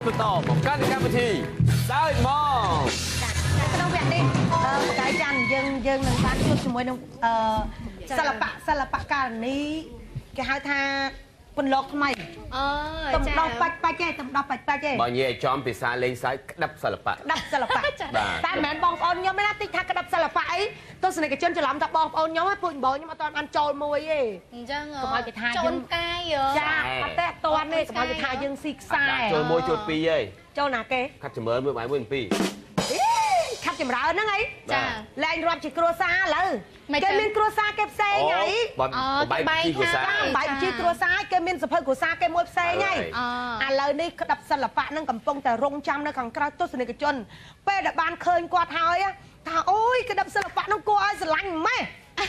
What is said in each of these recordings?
បន្តមកកាន់កម្មវិធីសើចមកក្នុងវគ្គនេះបកាយច័ន្ទយើងនឹងបានជួបជាមួយនឹងសិល្បៈករណីគេហៅថាពន្លកថ្មីទំដោះបាច់ទេទំដោះបាច់ទេបើនិយាយឲ្យចំភាសាលេងសើចក្តាប់សិល្បៈតែមិនមែនបងប្អូនខ្ញុំទេណាតិចថាក្តាប់សិល្បៈអីទស្សនិកជនច្រឡំថាបងប្អូនខ្ញុំហ្នឹងពួកបងខ្ញុំអត់ទាន់បានចូលមួយទេអញ្ចឹងកុំឲ្យគេថាយើងកាយចាអត់ទេអត់ទាន់ទេកុំឲ្យគេថាយើងស៊ីខ្សែចូលមួយចូលពីរឯងចូលណាគេខាត់ចម្រើនមួយបាយមួយពីរខាត់ចម្រើនហ្នឹងអីចាលែងរាប់ជាគ្រួសារឥឡូវគេមានគ្រួសារគេផ្សេងហីបាយជីគ្រួសារបាយជីគ្រួសារគេមានសភៅគ្រួសារគេមួយផ្សេងហីឥឡូវនេះក្តាប់សិល្បៈហ្នឹងកំពុងតែរងចាំនៅខាងក្រៅទស្សនិកជនពេលដែលបានឃើញគាត់ហើយថាអូយក្តាប់សិល្បៈហ្នឹងគួរឲ្យស្រឡាញ់ម៉េះ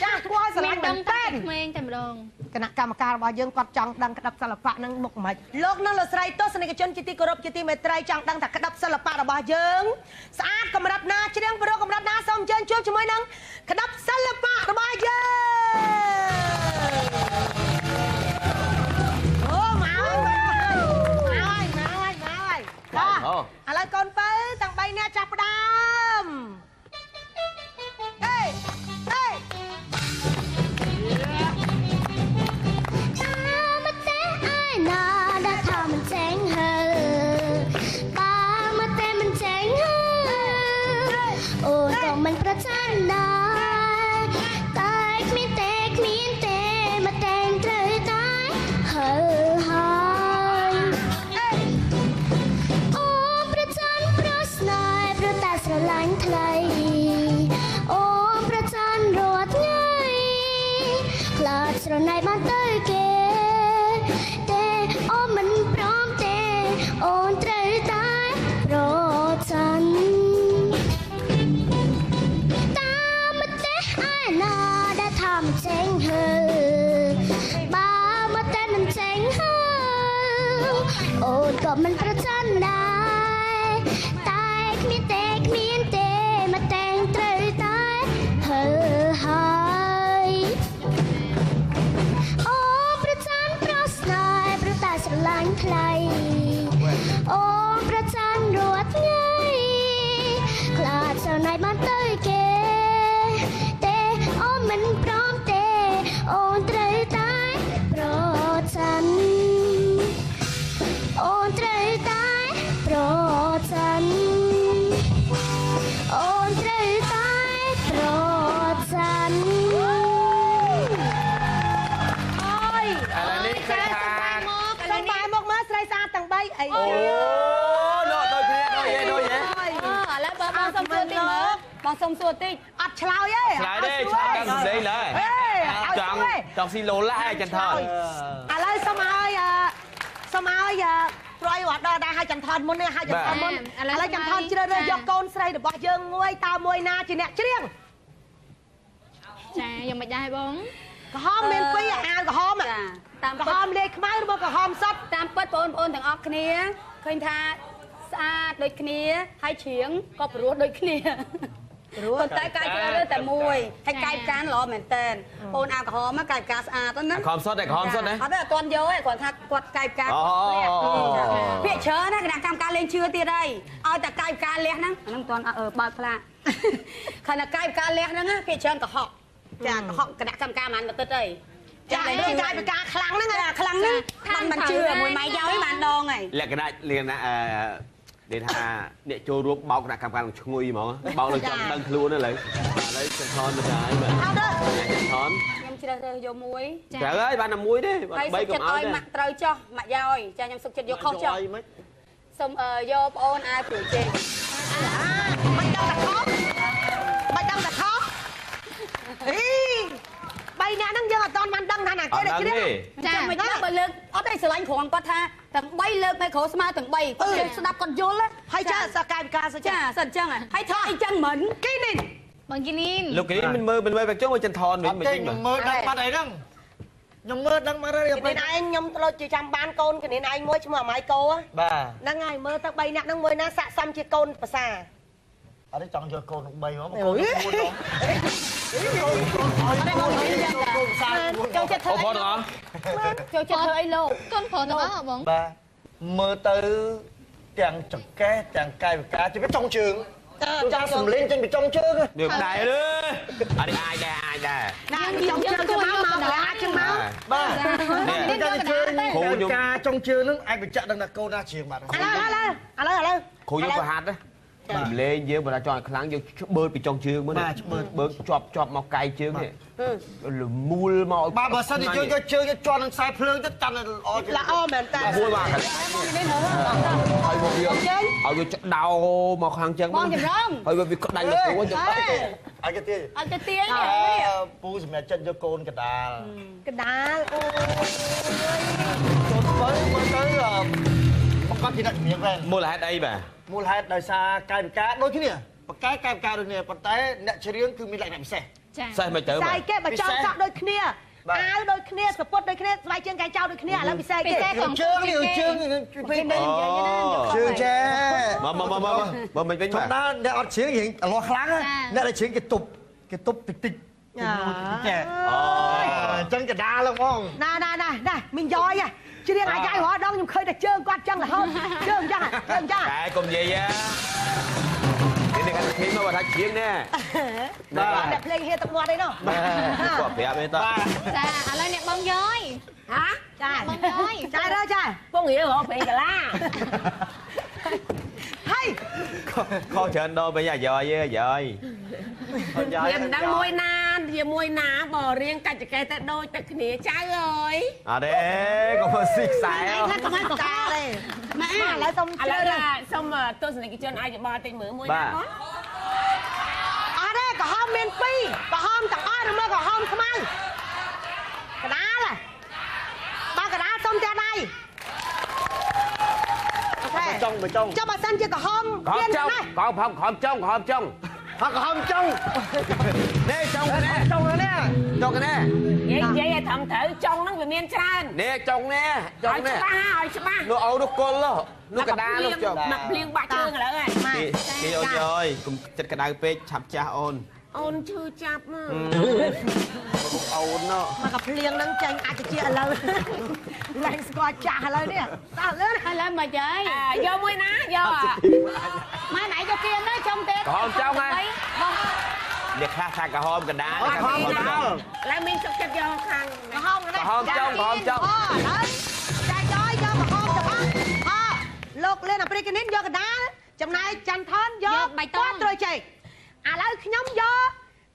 ចាគួរឲ្យស្រឡាញ់មែនតើក្មេងតែម្ដងគណៈកម្មការរបស់យើងគាត់ចង់ដឹងក្តាប់សិល្បៈហ្នឹងមុខមិនលោកនិងលោកស្រីទស្សនិកជនជាទីគោរពជាទីមេត្រីចង់ដឹងថាក្តាប់សិល្បៈរបស់យើងស្អាតកម្រិតណាច្រៀងព្រោះកម្រិតណាសូមអញ្ជើញជួបជាមួយនឹងក្តាប់សិល្បៈរបស់យើងអូមកហើយឥឡូវកូនបើទាំង3នាក់ចាប់ផ្ដើមមិនប្រច័ណ្ឌដែរតែគ្មានទេមកតែងត្រូវតែហើយអូប្រច័ណ្ឌប្រស្នេហ៍ព្រោះតែស្រឡាញ់ថ្លៃអូប្រច័ណ្ឌរាល់ថ្ងៃខ្លាចស្រណែកបានទៅគេទេអូមិនព្រមទេអូនត្រូវតែប្រច័ណ្ឌចេញហើបើមកតែមិនចេញហើអូនក៏មិនប្រច័ណ្ឌដែរតែគ្មានទេមកតែងត្រូវតែហើយអូប្រច័ណ្ឌប្រស្នេហ៍ព្រោះតែស្រឡាញ់ថ្លៃអូប្រច័ណ្ឌរាល់ថ្ងៃខ្លាចស្រណែកបានទៅគេទេអូមិនព្រមអូនត្រូវតែប្រច័ណ្ឌអូនត្រូវតែប្រច័ណ្ឌអូនត្រូវតែប្រច័ណ្ឌអូយឥឡូវនេះឃើញថាសំបាយមកមើលស្រីស្អាតទាំង3អីអូលោកដូចគ្នាដូចឥឡូវបងសុំសួរតិចមើលបងសុំសួរតិចអត់ឆ្លើយទេឆ្លើយទេឆ្លើយដល់ស្ដីឡើយចង់ស៊ីលោឡាឲ្យចន្ទថនឥឡូវសុំឲ្យព្រោះអីគាត់ដល់ដែរឲ្យចន្ទថនមុននេះឲ្យចន្ទថនមុនឥឡូវចន្ទថនជ្រើសរើសយកកូនស្រីរបស់យើងមួយតើមួយណាជាអ្នកច្រៀងចាយ៉ាងមិនដែរបងក្រហមមានពីរអាវក្រហមតាមក្រហមលាយខ្មៅឬមកក្រហមសុទ្ធតាមពិតបងប្អូនទាំងអស់គ្នាឃើញថាស្អាតដូចគ្នាហើយច្រៀងក៏ព្រោះដូចគ្នាប៉ុន្តែកាយជ្រើសរើសតែមួយហើយកាយការល្អមែនតើបងអាក្រហមកាយការស្អាតណាក្រហមសុទ្ធក្រហមសុទ្ធណាអត់ទេអត់ទាន់យកទេគាត់ថាគាត់កាយការពាក្យច្រើនណាគណៈកម្មការលេងជឿទៀតហើយឲ្យតែកាយការលះហ្នឹងអាហ្នឹងទាន់បើកផ្លាកខណៈកាយការលះហ្នឹងពាក្យច្រើនកុហកចាកុហកគណៈកម្មការមិនមកទឹកទេចាកាយការខ្លាំងហ្នឹងខ្លាំងហ្នឹងមិនជឿមួយម៉ៃយកឲ្យបានដងហើយលក្ខណៈនិយាយថាអ្នកចូលរួមបោកគណៈកម្មការនឹងឈ្ងុយហ្មងបោកនឹងចង់ដឹងខ្លួនឥឡូវចន្ទថនមកហើយបាទអត់ទេចន្ទថនខ្ញុំជ្រើសរើសយកមួយត្រូវហើយបានតែមួយទេ3កុំឲ្យម៉ាក់ត្រូវចុះម៉ាក់យ៉យចាខ្ញុំសុខចិត្តយកខុសចុះសូមយកប្អូនអាយព្រួយចេញមិនដឹងតែខុសអី3នាក់ហ្នឹងយើងអត់ទាន់បានដឹងថាណាគេដែលជ្រៀងចាមិនដឹងបើលើកអត់ទេស្រឡាញ់គ្រាន់គាត់ថាទាំង3លើកមេក្រូស្មើទាំង3គាត់ស្ដាប់គាត់យល់ហើយចាសកាយវិការសិចាសិនអញ្ចឹងហើយថាអីចឹងមិនគេនេះបងគីនីនលោកគីនីនមិនមើលបែបចឹងមកចន្ទថនវិញមិនចឹងមើលដឹងបាត់អីហ្នឹងខ្ញុំមើលដឹងមកហើយពេលឯងខ្ញុំធ្លាប់ជាចាំបានកូនគីនីនឯងមួយឈ្មោះអាម៉ៃកោបាទហ្នឹងហើយមើលទៅ3នាក់ហ្នឹងមួយណាស័ក្តិសមជាកូនភាសា ở đấy chọn cho cô được bay mà cô cho chết thôi cho chết thôi luôn con phở nó hả bông ba mơ tư ទាំងចង្កេះទាំងកាយវិការជាចុងជើងចាំសំលេងចេញពីចុងជើង được đại luôn ai đây ណាចង់ជើងទៅមកអាចជើងមក បាទចាំជើងគោការចុងជើងនឹងអាចបញ្ជាក់ដឹងថាកូនណាជាងបាទ ឥឡូវครูยกประหัดนะเล่นเยอะเวลาจอยครั้งยังเบิร์ดไปจองเชืองมั้งเบิร์ดจอบมาไกลเชืองเนี่ยหรือมูลมา បើសិនជាយើងយកជើងយកជន់នឹងខ្សែភ្លើងទៅចាំល្អ ល្អមែនតើ มูลมากันเอาพวกเยอะเอาอยู่เดามาครั้งเชือง បងចម្រង เอาไปวิกดันเลยตัวจะ អាចទៅទៀត អត់ទៅទៀង ពូសម្រាប់ចិត្តយកកូនកដាល កដាលអូ ចូលមើលទៅបង្កប់ជាអ្នកជំនាញវិញ มูลหายได้ป่ะ មូលហេតុដោយសារកាយវិការដូចគ្នាបកកាយកាយវិការដូចគ្នាប៉ុន្តែអ្នកច្រៀងគឺមានលក្ខណៈពិសេស ใช่ไม่เจอ ស្អែ ป่ะ កគេបើចង់សក់ដូចគ្នាអាវដូចគ្នាសពុតដូចគ្នាស្បែកជើងកាយចោលដូចគ្នាឥឡូវពិសេសគេ ជើងនេះជើងពេលនេះជើងចេះ มาមិនវិញ ធម្ម ป่ะ តាអ្នកអត់ច្រៀងរៀងអលាស់ខ្លាំងអ្នកដែលច្រៀងគេទប់តិចតិចចេះអញ្ចឹងកដាលហ្មង ណាមីងយ៉យច្រៀងអាយ៉ៃរហដងខ្ញុំឃើញតែជើងគាត់ចឹងរហូតជើងចឹង តែកុំនិយាយនេះកាន់ធីមមកថាជាងណែ បាទតែភ្លេងហៀទឹកមាត់អីនោះ គាត់ប្រាប់ទេតើ ចាឥឡូវអ្នកបងយ៉យហ៎ ចា បងយ៉យ ចារើចា ពងរៀលរកពេលកាឡា ហើយ ខុសច្រើនដល់វិញអាយ៉យយាយ ខ្ញុំដឹងមួយណាជាមួយណាបើរៀងកាច់ចកេះតែដូចតែគ្នាចៅអើយ អត់ទេកុំស៊ីខ្សែ ឯងខ្លះកុំឲ្យកុហកទេម៉ែឥឡូវសុំ ឥ ជើ ឡូវ ង សូមទស្សនិកជនអាចបល់តិចមើលមួយណាបង អត់ទេក្រហមមាន2ក្រហមទាំងអស់ឬមកក្រហមខ្មៅកដាលបើកដាលសុំតែដៃអូខេ ចង់បើចង់ ចុះបើសិនជាក្រហម ខំ មាន ចង់ ណា ខំចង់ ហកក្រហមចង់ នេះចង់ណែ ចង់ណា ចង់ណែ និយាយឲ្យត្រឹមត្រូវចុងហ្នឹងវាមានច្រើន នេះចង់ណែច ឲ្យ ង់ណែ ច្បាស់ នោះអោនោះកុលនោះកដានោះចង់ មកភ្លៀងបាក់ជើងឥឡូវហើយ ម៉ែ គេអូនយយកុំចិត្តក្តៅពេកឆាប់ចាស់អូន អូនឈឺចាប់មក អូនណោះ មកកាភ្លៀងហ្នឹងចាញ់អាចទៅជាឥឡូវឡើងស្គាល់ចាស់ឥឡូវនេះតើលឿន ឥឡូវមកយាយ យកមួយណាយក ម៉ែម៉ែយកគៀនទៅចំទេ ក្រហមចង់ហ៎ បង នេះខ្លះថាក្រហមកដា ក្រហមកដាល ឡើយមានសុខចិត្តយកខាង ក្រហមណា ក្រហមចង់ អូហើយចាយ៉យយកក្រហមទាំងអស់លោកលឿនអាព្រិកនិនយកកដាលចំណែកច័ន្ទថនយកគាត់ត្រូវចេកឥឡូវខ្ញុំយក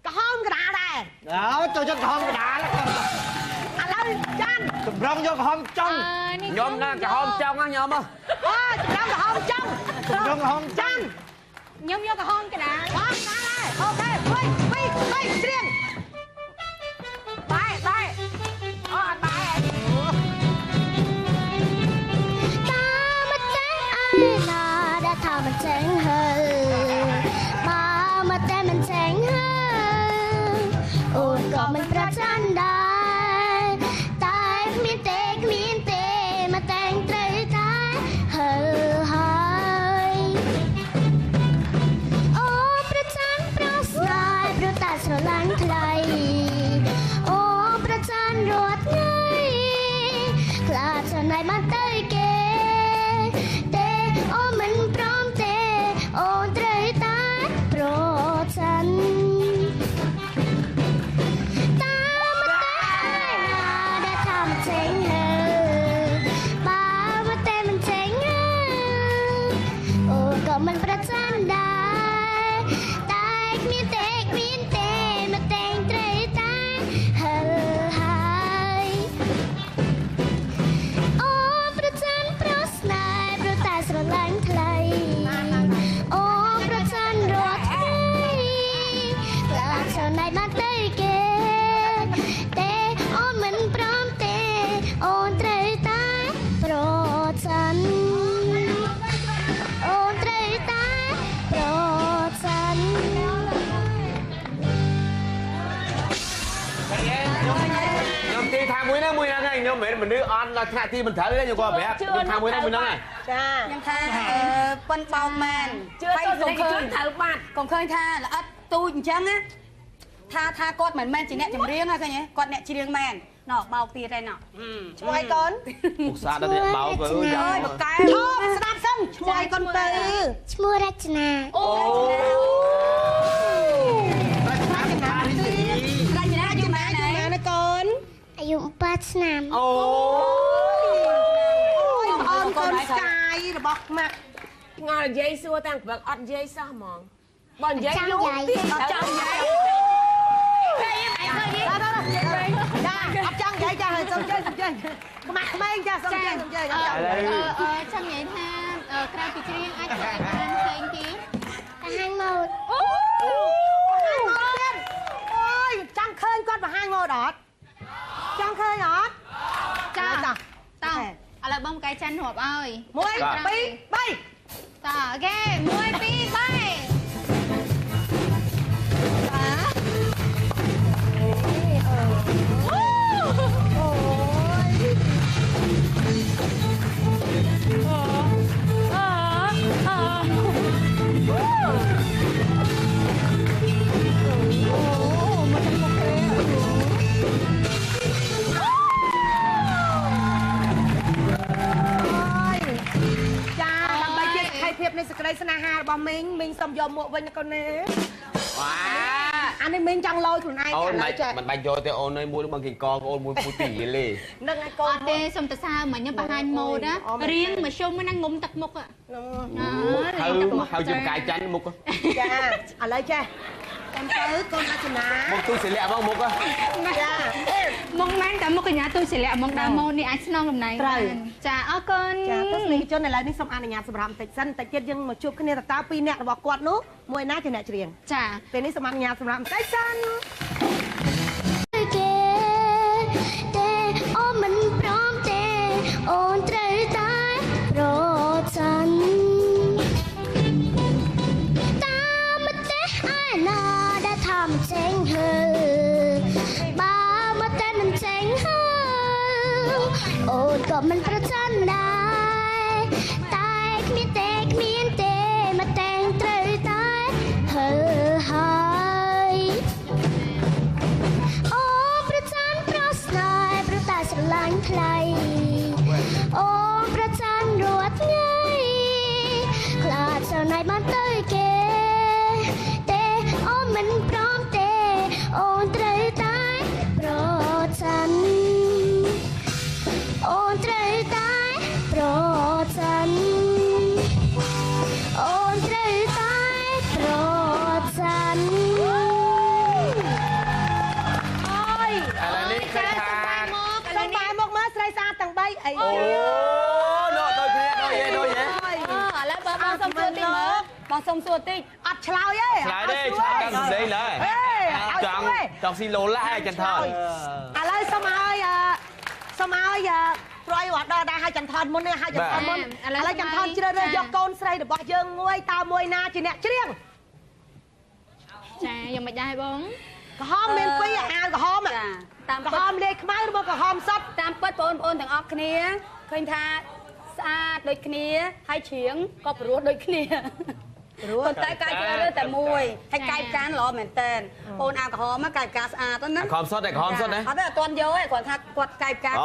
ក្រហមកដាលដែរ ចូលយកក្រហមកដាល ឥឡូវច័ន្ទ តម្រង់យកក្រហមចង់ នេះ ខ្ញុំណាក្រហមចង់ណាខ្ញុំ អូចាំក្រហមចង់ យកក្រហមចង់ ខ្ញុំយកក្រហមកដាល បងណាដែរអូខេ3ច្រៀង បាយអូអត់បាយ ta mất té ai là đã thà mình tránh hơn mà mất té mình tránh hơn ôi còn mình ra chân đài tai miên tê mà tang trời tai hờ hơi ô pra chân pra sai pra ta sờ lăn thay ô pra chân ruột ngay là chân này bắt tới kề tê ô mình prom tê ô trời tai pro chân ta mất té ai là đã tham tránh hơn ba mất té mình tránh hơn ô còn mình pra chân đài tai miên tê mà tang trời tai hờ haiអូប្រចានប្រស្នេហ៍ប្រតែស្រឡាញ់ថ្លៃអូប្រចានរត់ថ្ងៃខ្លាចចូលណៃបាត់ទៅគេទេអូនមិនព្រមទេអូនត្រូវតែប្រចានអូនត្រូវតែប្រចាន ខ្ញុំទីថាមួយហ្នឹងខ្ញុំមិនមែនមនុស្សអន់ដល់ថ្នាក់ទីមិនត្រូវទេខ្ញុំគាត់ប្រាប់ខ្ញុំថាមួយហ្នឹងហ្នឹង ចា ខ្ញុំថាប៉ុនបោកមែន ជឿទស្សនិកជនត្រូវបាត់ កុំឃើញថាល្អិតទូចអញ្ចឹងណាថាគាត់មិនមែនជាអ្នកចម្រៀងណាឃើញទេគាត់អ្នកច្រៀងមែន ណោបោកទៀតហើយណោ ឈ្មោះឲ្យកូន ឧស្សាហ៍ដល់អ្នកបោកទៅ អើយមកកែ ឈប់ស្ដាប់សិនឈ្មោះឲ្យកូនទៅ ឈ្មោះរចនា អូ រចនាអាយុម៉ែណាកូន អាយុ7ឆ្នាំ អូ អូយបងអូនកូនស្កាយរបស់ម៉ាក់ ងល់និយាយសួរតាំងព្រឹកអត់និយាយសោះហ្មងបើនិយាយយូរទៀតអត់ចង់និយាយ ចាអត់ចង់និយាយចាសុំជើសុំជើខ្មាក់ក្មេងចាសុំជើសុំជើអត់ចង់ ឥឡូវ ចង់និយាយថាក្រៅពីច្រៀងអាចធ្វើអីបានផ្សេងទៀត បង្ហាញម៉ូដ អូយចង់ឃើញគាត់បង្ហាញម៉ូដអត់ចង់ឃើញអត់ ចា ចា តោះឥឡូវបងកែចាន់រាប់ឲ្យ 1 2 3 តោះអូខេ1 2 3 ចាដើម្បីជាសក្ខីភាពនៃសេចក្តីស្នេហារបស់មីងមីងសុំយកមកវិញណាកូនណា វ៉ា អានេះមីងចង់លយខ្លួនឯង អូន ឥឡូ មិន វចា មិនបាច់យកទេអូននៅមួយបងគេកអូនមួយពូទីលេ នឹងឲ្យកូ អ ន ត់ទេសុំទៅសើមិញបង្ហាញម៉ូដណារៀងមួយជុំហ្នឹងងុំទឹកមុខ ហៅជើងកាយចាន់មុខ ចាឥឡូវចាតាមទៅកូនរចនា មុខទូសិលៈបងមុខ ចា មកមែនតែមុខកញ្ញាទូសិលៈមកដើមម៉ូដនេះអាចស្នងតំណែងបានចាអរគុណ ចាទស្សនិកជនឥឡូវនេះសូមអនុញ្ញាតសម្រាប់បន្តិចសិនបន្តិចទៀតយើងមកជួបគ្នាតើតើ2នាក់របស់គាត់នោះមួយណាជាអ្នកច្រៀង ចា ពេលនេះសូមអនុញ្ញាតសម្រាប់បន្តិចសិន គេតែអូនមិនព្រមទេអូនត្រូវតែរត់សិនតាមតែឯណាដែលทำចេញហើបើមកតែមិនចេញហើអូនក៏មិនប្រច័ណ្ឌដែរតែគ្មានទេគ្មានទេមកតែងត្រូវតែហើហើយអូប្រច័ណ្ឌប្រស្នេហ៍ព្រោះតែស្រឡាញ់ថ្លៃអូប្រច័ណ្ឌរត់ថ្ងៃខ្លាចស្រណៃបានទៅគេទេអូមិនព្រមទេអូនត្រូវតែប្រច័ណ្ឌអូនត្រូវតែប្រច័ណ្ឌអូនត្រូវតែប្រច័ណ្ឌ អូយ ឥឡូវនេះឃើញថា សំបាយមកមើលស្រីស្អាតទាំង3អី អូនោះដូចគ្នាដូចយេ ឥឡូវបងសុំសួរតិចមើលបងសុំសួរតិច អត់ឆ្លើយទេ ឆ្លើយទេឆ្លើយដល់ស្ដីឡើយចង់ស៊ីលោឡាហើយចន្ទថន ឥឡូវសូមឲ្យប្រយអត់ដល់ដែរឲ្យចន្ទថនមុននេះឲ្យចន្ទថនមុនឥឡូវចន្ទថនជ្រើសរើសយកកូនស្រីរបស់យើងមួយតើមួយណាជាអ្នកច្រៀង ចាយ៉ាងមិនដែរបង ក្រហមមានពីរអាវក្រហម ចាតាម ក្រ ពិ ហ ត មលាយខ្មៅឬមកក្រហមសុទ្ធ តាមពិតបងប្អូនទាំងអស់គ្នាឃើញថាស្អាតដូចគ្នាហើយច្រៀងក៏ព្រោះដូចគ្នាប៉ុន្តែកាយជ្រើសរើសតែមួយហើយកាយការល្អមែនតើបងអាក្រហមកាយការស្អាតណា ខំសុតទេខំសុតទេ អត់ទេអត់ទាន់យកទេគាត់ថាគាត់កាយការ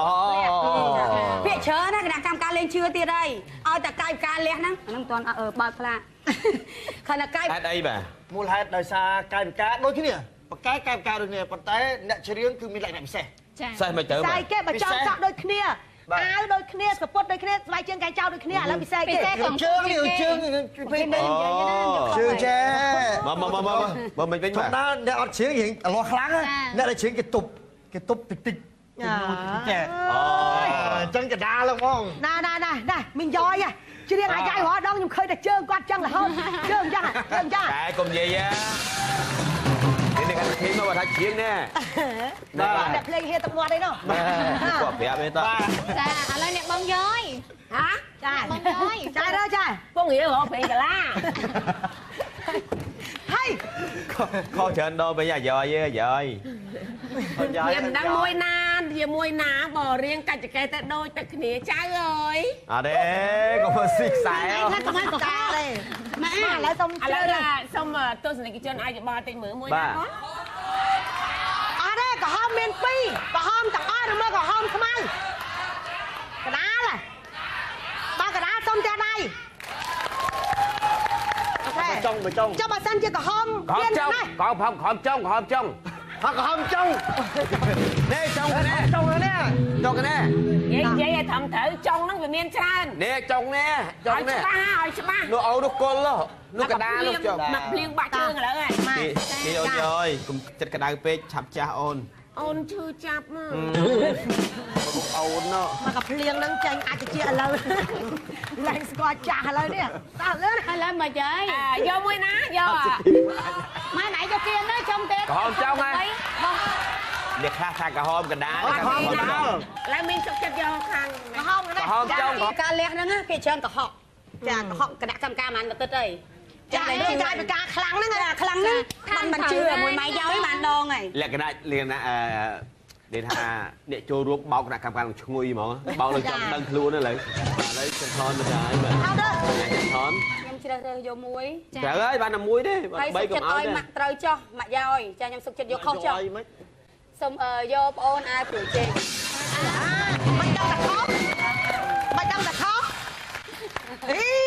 ពាក្យច្រើនណាគណៈកម្មការលេងជឿទៀតហើយឲ្យតែកាយការលះហ្នឹងអាហ្នឹងមិនទាន់បើកផ្លាកខណៈកាយ ហេតុអីបាទ មូលហេតុដោយសារកាយវិការដូចគ្នាបកកែកាយវិការដូចគ្នាប៉ុន្តែអ្នកច្រៀងគឺមានលក្ខណៈពិសេស ចា សេះមិនទៅ ស្អីគេបើចង់សក់ដូចគ្នាអាវដូចគ្នាសពុតដូចគ្នាស្បែកជើងកែចោលដូចគ្នាឥឡូវពិសេសគេ ជើងនេះជើងពេលនេះជើងចា មកមិនវិញ ធ បា ម្ម ទ តាអ្នកអត់ច្រៀងរៀងអលាស់ខ្លាំងអ្នកដែលច្រៀងគេទប់តិចតិចចាអញ្ចឹងកដាលហ្មង ណាមីងយ៉យច្រៀងអាយ៉ៃរាល់ដងខ្ញុំឃើញតែជើងគាត់ចឹងរហូតជើងចឹង តែកុំនិយាយនេះកាន់ធីមកថាច្រៀងណែ តែភ្លេងហៀទឹកមាត់អីនោះ គាត់ប្រាប់ទេត ចាឥឡូវអ្នកបងយ៉យ ហ៎ ចា បងយ៉យ ចារើចា ពងរៀលរកពេញកាឡា ហើយ ខកច្រើនដល់វិញអាយ៉យយ៉ាយ វាមិនដឹងមួយណាជាមួយណាបើរៀងកាច់ចកេះតែដូចតែគ្នាចៅអើយ អត់ទេកុំស៊ីខ្សែ ថាកុំឲ្យកកាទេម៉ែឥឡូវសុំ ឥឡូវសុំទស្សនិកជនអាចបល់តិចមើលមួយណាបង អត់ទេ ក្រហមមាន2ក្រហមទាំងអស់ឬមកក្រហមខ្មៅកដាលបើកដាលសុំតែដៃអូខេចុងចុះបើសិនជាក្រហមមានណាក្រហមចុងក្រហមចុងនេះចុងនេះចុងនេះនិយាយឲ្យត្រឹមត្រូវចុងហ្នឹងវាមានច្រើននេះចុងនេះឲ្យច្បាស់នោះអូនោះគល់នោះកដាលនោះចុងមកភ្លៀងបាក់ជើងឥឡូវហ្នឹងនេះអូនអើយកុំចិត្តក្តៅពេកឆាប់ចាស់អូនឈឺចាប់មកអូនណោះមកកភ្លៀងហ្នឹងចាញ់អាចជាឥឡូវឡើងស្គាល់ចាស់ឥឡូវនេះតើលើឥឡូវមកយាយយកមួយណាយកម៉ែណៃយកទៀនទៅចុងទៀតក្រហមចុងហើយនេះខ្លះថាក្រហមកដាលឡើយមានសុខចិត្តយកខាងក្រហមណាក្រហមចុងការលះហ្នឹងគេច្រើនកុហកចាកុហកគណៈកម្មការបានមកទឹកអីចានេះចាយពីការខ្លាំងហ្នឹងខ្លាំងហ្នឹងមិនជឿមួយម៉ៃយកឲ្យបានដងហើយលក្ខណៈនិយាយថាអ្នកចូលរួមបោកគណៈកម្មការនឹងឈ្ងុយហ្មងបោកលើចង់ដឹងខ្លួនឥឡូវចន្ទថនមកហើយបាទអត់ទេចន្ទថនខ្ញុំជ្រើសរើសយកមួយត្រូវហើយបានតែមួយទេ3កុំឲ្យម៉ាក់ត្រូវចោះម៉ាក់យ៉យចាខ្ញុំសុខចិត្តយកខុសចោះសុំយកប្អូនអាយព្រួយជេងមិនដឹងតែខុសអី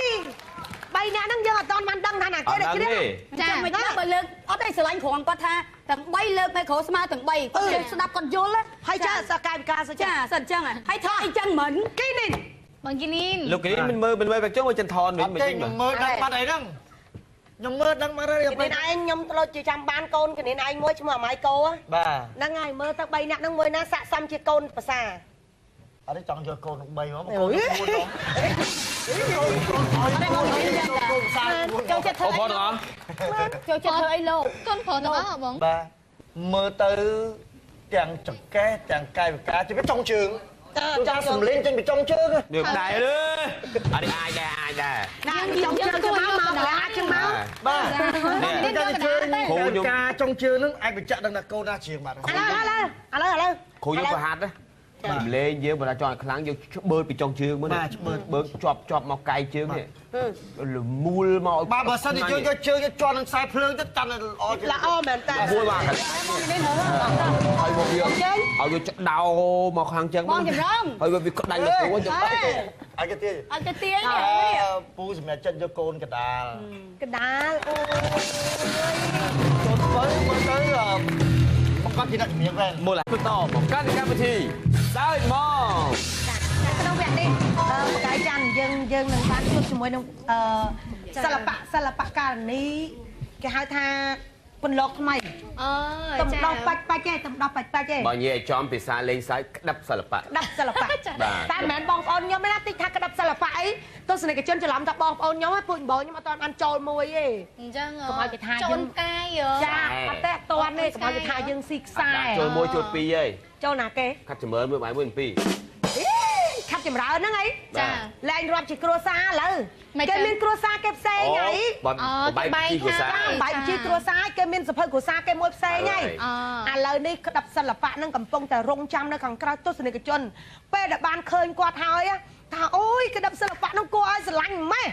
3នាក់ហ្នឹងយើងអត់ទាន់បានដឹងថាណាគេដែលជ្រាបចាមិនដឹងបើលើកអត់ឲ្យស្រឡាញ់គ្រាន់គាត់ថាទាំង3លើកមេក្រូស្មើទាំង3គាត់ជិះស្ដាប់គាត់យល់ហើយចាសកាយវិការសិចាសិនអញ្ចឹងហើយថាអីចឹងមិនគីនេះបងគីនីនលោកគីនីនមិនមើលបែបចឹងចន្ទថនវិញមិនចឹងមើលដឹងបាត់អីហ្នឹងខ្ញុំមើលដឹងមកហើយគីនីនឯងខ្ញុំធ្លាប់ជាចាំបានកូនគីនីនឯងមួយឈ្មោះអម៉ៃកោហ្នឹងហើយមើលទៅ3នាក់ហ្នឹងមួយណាស័ក្តិសមជាកូនភាសាអត់ចង់យកកូន6មកកូន4ចូលចិត្តធ្វើអីចូលចិត្តធ្វើអីលោកកូនប្រុសទាំងអស់បងបាទមើលទៅទាំងចង្កេះទាំងកាយវិការជិះចុងជើងចាំសំលេងចេញពីចុងជើងនេះដែរលើអត់អាចដែរចុងជើងទៅមកអាចជើងមកបាទនេះចុងជើងគ្រូខ្ញុំការចុងជើងហ្នឹងអាចបញ្ជាក់ដឹងថាកូនណាជាងបាទឥឡូវគ្រូយើងប្រហាត់ណាខ្ញុំលេងយើងបើថាចង់ឲ្យខ្លាំងយើងបឺតពីចុងជើងមើលណាបឺតជាប់មកកាយជើងនេះលមូលមកបាទបើសិនជាយើងយកជើងយកជាប់នឹងខ្សែភ្លើងទៅតាន់ល្អមែនតើមួយបាទហើយមកវាឲ្យវាដោមកខាងចឹងហើយវាក្តាញ់ទៅព្រោះចឹងឲ្យគេទាពូសម្រាប់ចិត្តយកកូនកដាលអូយកូនធ្វើមើលទៅគាត់ជាអ្នកជំនាញវិញមើលបន្តមកកាន់កម្មវិធីសើចមកក្នុងវគ្គនេះបកាយច័ន្ទយើងនឹងបានជួបជាមួយនឹងសិល្បៈករណីគេហៅថាពន្លកថ្មីតំដោះបាច់ទេតំដោះបាច់ទេបើនិយាយឲ្យចំភាសាលេងសើចក្តាប់សិល្បៈតែមិនមែនបងប្អូនខ្ញុំទេណាតិចថាក្តាប់សិល្បៈអីទស្សនិកជនច្រឡំថាបងប្អូនខ្ញុំហ្នឹងពួកបងខ្ញុំអត់ទាន់បានចូលមួយទេអញ្ចឹងកុំឲ្យគេថាយើងកាយចាអត់ទេអត់ទាន់ទេកុំឲ្យគេថាយើងស៊ីខ្សែចូលមួយចូលពីរហីចូលណាគេខាត់ចម្រើនមួយបាយមួយពីរខាត់ចម្រើនហ្នឹងអីចាលែងរាប់ជាគ្រួសារឥឡូវគេមានគ្រួសារគេផ្សេងហីបាយជីគ្រួសារបាយជីគ្រួសារគេមានសភៅគ្រួសារគេមួយផ្សេងហីឥឡូវនេះក្តាប់សិល្បៈហ្នឹងកំពុងតែរងចាំនៅខាងក្រៅទស្សនិកជនពេលដែលបានឃើញគាត់ហើយថាអូយក្តាប់សិល្បៈហ្នឹងគួរឲ្យស្រឡាញ់ម៉េះ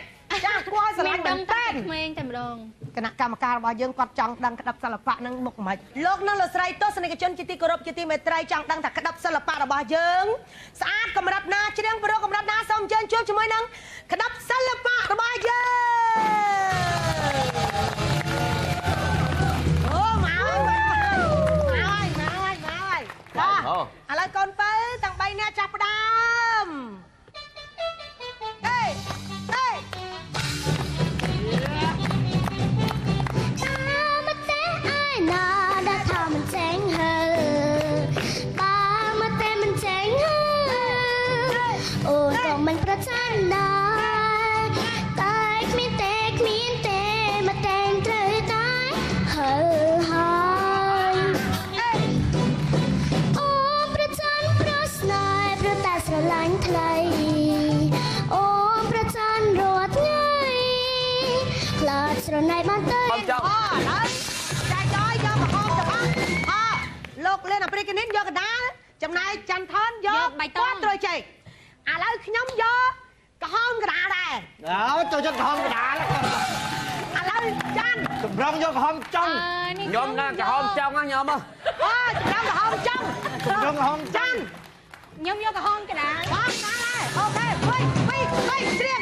ចាគួរឲ្យស្រឡាញ់មែនតើក្មេងតែម្ដងគណៈកម្មការរបស់យើងគាត់ចង់ដឹងក្តាប់សិល្បៈហ្នឹងមុខម៉េចលោកនិងលោកស្រីទស្សនិកជនជាទីគោរពជាទីមេត្រីចង់ដឹងថាក្តាប់សិល្បៈរបស់យើងស្អាតកម្រិតណាច្រៀងព្រោះកម្រិតណាសូមអញ្ជើញជួបជាមួយនឹងក្តាប់សិល្បៈរបស់យើងអូមកឥឡូវកូនបើទាំង3នាក់ចាប់ផ្ដើមមិនប្រចានដែរតែគ្មានទេមកតែងត្រូវតែហើយអូប្រចានប្រស្នេហ៍ព្រោះតែស្រឡាញ់ថ្លៃអូប្រចានរត់ថ្ងៃខ្លាចស្រណែកបានទៅហើយចាយយកមកហូបទៅលោកលេនអាព្រិកនេះយកកដាលចំណែកច័ន្ទថនយកគាត់ត្រួយចេកឥឡូវខ្ញុំយកក្រហមកដាលដែរចូលចិត្តក្រហមកដាលឥឡូវច័ន្ទ Tụm rong vô hòm trong. Nhóm đang cả hôm trong á nhóm á. Tụm rong cả hôm trong. Tụm rong hòm trong. Nhôm vô cả hông cái đã. Ok, quay, quay, quay, riêng.